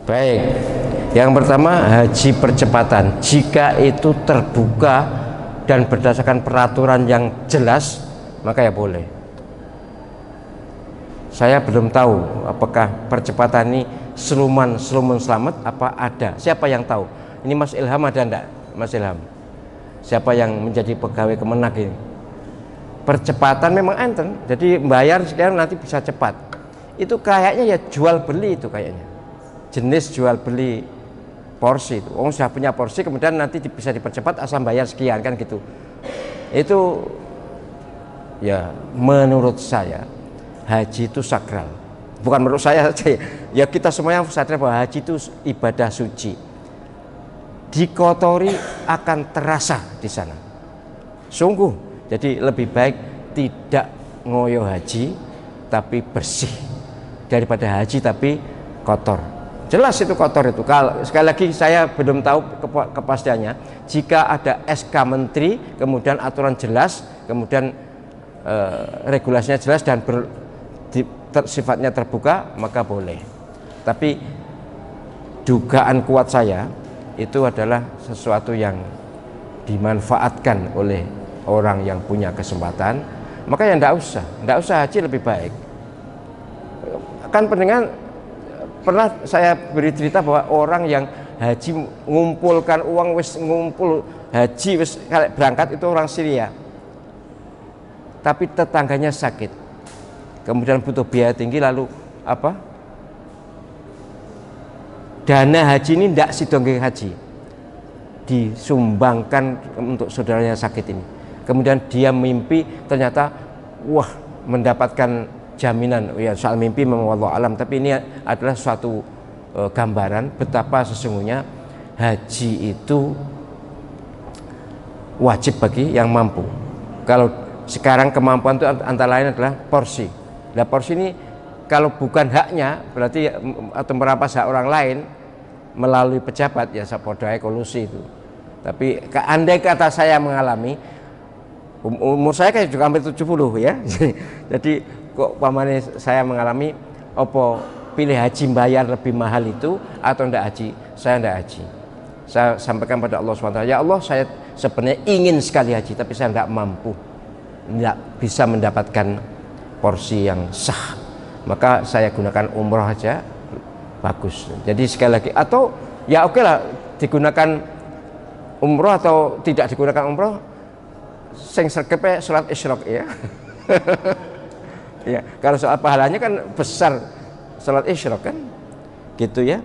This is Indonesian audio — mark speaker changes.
Speaker 1: Baik, yang pertama haji percepatan. Jika itu terbuka dan berdasarkan peraturan yang jelas, maka ya boleh. Saya belum tahu apakah percepatan ini seluman selamat apa ada. Siapa yang tahu? Ini Mas Ilham ada enggak? Mas Ilham, siapa yang menjadi pegawai Kemenak ini? Percepatan memang enten, jadi bayar sekarang nanti bisa cepat. Itu kayaknya ya jual beli, itu kayaknya jenis jual beli porsi itu. Orang sudah punya porsi kemudian nanti bisa dipercepat asal bayar sekian kan gitu. Itu ya menurut saya haji itu sakral. Bukan menurut saya saja ya, kita semua yang sadar bahwa haji itu ibadah suci. Dikotori akan terasa di sana. Sungguh, jadi lebih baik tidak ngoyo haji tapi bersih daripada haji tapi kotor. Jelas itu kotor itu. Kalau sekali lagi saya belum tahu kepastiannya. Jika ada SK Menteri, kemudian aturan jelas, kemudian regulasinya jelas dan sifatnya terbuka, maka boleh. Tapi dugaan kuat saya itu adalah sesuatu yang dimanfaatkan oleh orang yang punya kesempatan, maka ya enggak usah haji lebih baik. Kan pendengar pernah saya beri cerita bahwa orang yang haji mengumpulkan uang, wis ngumpul haji wis berangkat, itu orang Syria, tapi tetangganya sakit, kemudian butuh biaya tinggi, lalu apa, dana haji ini tidak sidongke haji, disumbangkan untuk saudaranya sakit ini. Kemudian dia mimpi, ternyata wah mendapatkan jaminan. Ya soal mimpi memang wallahu alam, tapi ini adalah suatu gambaran betapa sesungguhnya haji itu wajib bagi yang mampu. Kalau sekarang kemampuan itu antara lain adalah porsi. Nah porsi ini kalau bukan haknya berarti atau merampas hak orang lain melalui pejabat, ya sapodai kolusi itu. Tapi andai kata saya mengalami, umur saya kan juga hampir 70 ya. Jadi kok pamane saya mengalami, opo pilih haji bayar lebih mahal itu atau ndak haji? Saya ndak haji. Saya sampaikan pada Allah SWT, ya Allah, saya sebenarnya ingin sekali haji tapi saya ndak mampu, ndak bisa mendapatkan porsi yang sah, maka saya gunakan umroh aja, bagus. Jadi sekali lagi, atau ya oke lah digunakan umroh atau tidak digunakan umroh, sing sergepe sholat isyraq ya. Ya, kalau soal pahalanya kan besar sholat isyraq kan, gitu ya.